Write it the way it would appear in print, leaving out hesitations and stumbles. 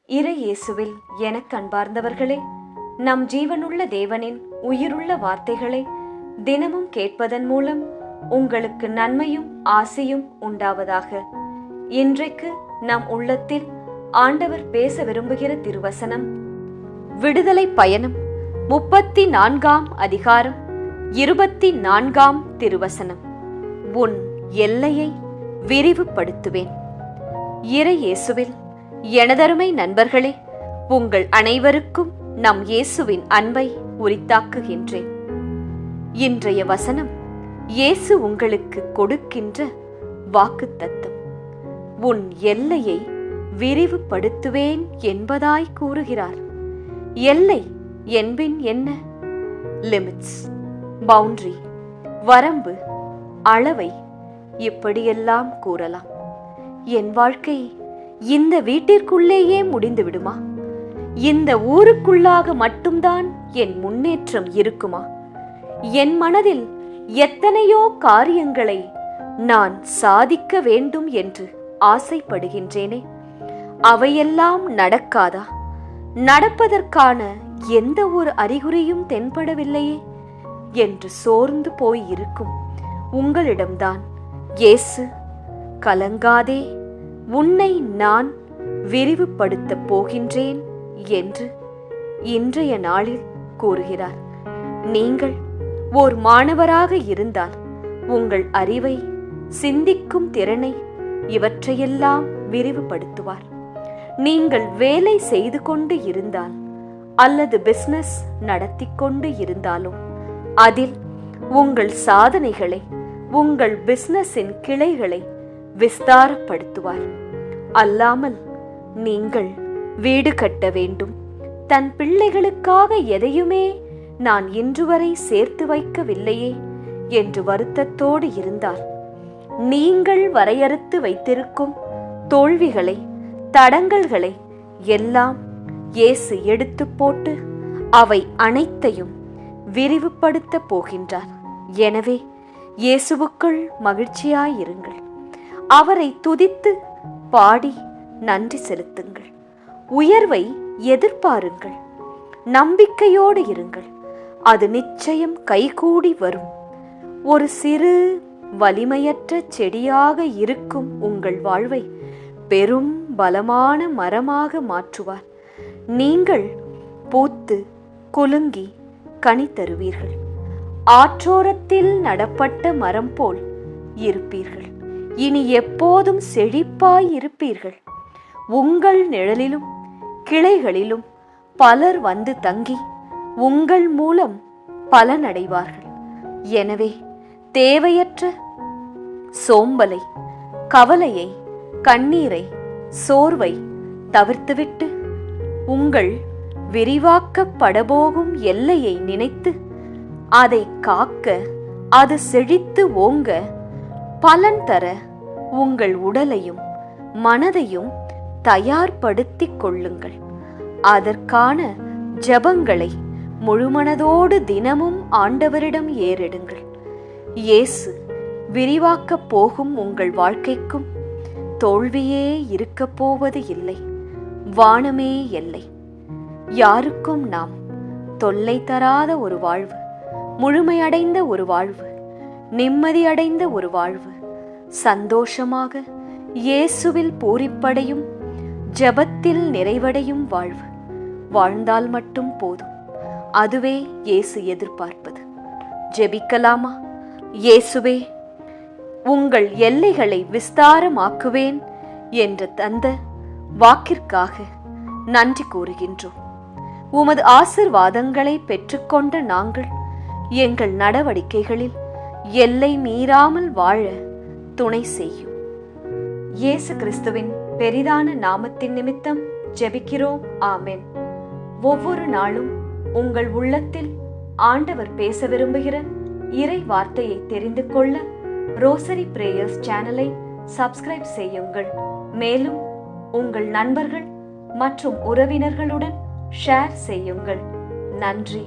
இறை இயேசுவில் எனக் அன்பார்ந்தவர்களே, நம் ஜீவனுள்ள தேவனின் உயிருள்ள வார்த்தைகளை தினமும் கேட்பதன் மூலம் உங்களுக்கு நன்மையும் ஆசையும் உண்டாவதாக. இன்றைக்கு நம் உள்ளத்தில் ஆண்டவர் பேச விரும்புகிற திருவசனம் விடுதலை பயணம் 34ஆம் அதிகாரம் 24ஆம் திருவசனம். உன் எல்லையை விரிவுபடுத்துவேன். இறை இயேசுவில் எனதருமை நண்பர்களே, உங்கள் அனைவருக்கும் நம் இயேசுவின் அன்பை உரித்தாக்குகின்றேன். இன்றைய வசனம் இயேசு உங்களுக்கு கொடுக்கின்ற வாக்குத்தத்தம். உன் எல்லையை விரிவுபடுத்துவேன் என்பதாய் கூறுகிறார். எல்லை என்பின் என்ன? லிமிட்ஸ், பவுண்டரி, வரம்பு, அளவை இப்படியெல்லாம் கூறலாம். என் வாழ்க்கை இந்த வீட்டிற்குள்ளேயே முடிந்து விடுமா? இந்த ஊருக்குள்ளாக மட்டும்தான் என் முன்னேற்றம் இருக்குமா? என் மனதில் எத்தனையோ காரியங்களை நான் சாதிக்க வேண்டும் என்று ஆசைப்படுகின்றேனே, அவையெல்லாம் நடக்காதா? நடப்பதற்கான எந்த ஒரு அறிகுறியும் தென்படவில்லையே என்று சோர்ந்து போய் இருக்கும் உங்களிடம்தான் இயேசு, கலங்காதே, உன்னை நான் விரிவுபடுத்தப் போகின்றேன் என்று இன்றைய நாளில் கூறுகிறார். நீங்கள் ஓர் மாணவராக இருந்தால் உங்கள் அறிவை, சிந்திக்கும் திறனை இவற்றையெல்லாம் விரிவுபடுத்துவார். நீங்கள் வேலை செய்து கொண்டு இருந்தால் அல்லது பிசினஸ் நடத்தி கொண்டு இருந்தாலும் அதில் உங்கள் சாதனைகளை, உங்கள் பிசினஸின் கிளைகளை விஸ்தாரப்படுத்துவார். அல்லாமல் நீங்கள் வீடு கட்ட வேண்டும், தன் பிள்ளைகளுக்காக எதையுமே நான் இன்று வரை சேர்த்து வைக்கவில்லையே என்று வருத்தத்தோடு இருந்தார், நீங்கள் வரையறுத்து வைத்திருக்கும் தோல்விகளை, தடங்கல்களை எல்லாம் இயேசு எடுத்து போட்டு அவை அனைத்தையும் விரிவுபடுத்த போகின்றார். எனவே இயேசுவுக்குள் மகிழ்ச்சியாயிருங்கள். அவரை துதித்து பாடி நன்றி செலுத்துங்கள். உயர்வை எதிர்பாருங்கள். நம்பிக்கையோடு இருங்கள். அது நிச்சயம் கைகூடி வரும். ஒரு சிறு வலிமையற்ற செடியாக இருக்கும் உங்கள் வாழ்வை பெரும் பலமான மரமாக மாற்றுவார். நீங்கள் பூத்து குலுங்கி கனி தருவீர்கள். ஆற்றோரத்தில் நடப்பட்ட மரம் போல் இருப்பீர்கள். இனி எப்போதும் செழிப்பாய் இருப்பீர்கள். உங்கள் நிழலிலும் கிளைகளிலும் பலர் வந்து தங்கி உங்கள் மூலம் பலனடைவார்கள். எனவே தேவையற்ற சோம்பலை, கவலையை, கண்ணீரை, சோர்வை தவிர்த்துவிட்டு உங்கள் விரிவாக்கப்படபோகும் எல்லையை நினைத்து அதை காக்க, அது செழித்து ஓங்க, பலன் தர உங்கள் உடலையும் மனதையும் தயார்படுத்திக் கொள்ளுங்கள். அதற்கான ஜெபங்களை முழுமனதோடு தினமும் ஆண்டவரிடம் ஏறெடுங்கள். இயேசு விரிவாக்கப் போகும் உங்கள் வாழ்க்கைக்கும் தோல்வியே இருக்கப் போவது இல்லை. வானமே எல்லை. யாருக்கும் நாம் தொல்லை தராத ஒரு வாழ்வு, முழுமையடைந்த ஒரு வாழ்வு, நிம்மதியடைந்த ஒரு வாழ்வு, சந்தோஷமாக இயேசுவில் பூரிப்படையும் ஜெபத்தில் நிறைவடையும் வாழ்வு வாழ்ந்தால் மட்டும் போதும். அதுவே இயேசு எதிர்பார்ப்பது. ஜெபிக்கலாமா? இயேசுவே, உங்கள் எல்லைகளை விஸ்தாரமாக்குவேன் என்று தந்த வாக்கிற்காக நன்றி கூறுகின்றோம். உமது ஆசீர்வாதங்களை பெற்றுக்கொண்ட நாங்கள் எங்கள் நடவடிக்கைகளில் எல்லை மீறாமல் வாழ துணை செய்யும். இயேசு கிறிஸ்துவின் பெரிதான நாமத்தின் நிமித்தம் ஜெபிக்கிறோம். ஆமென். ஒவ்வொரு நாளும் உங்கள் உள்ளத்தில் ஆண்டவர் பேச விரும்புகிற இறை வார்த்தையை தெரிந்து கொள்ள ரோசரி பிரேயர்ஸ் சேனலை சப்ஸ்கிரைப் செய்யுங்கள். மேலும் உங்கள் நண்பர்கள் மற்றும் உறவினர்களுடன் ஷேர் செய்யுங்கள். நன்றி.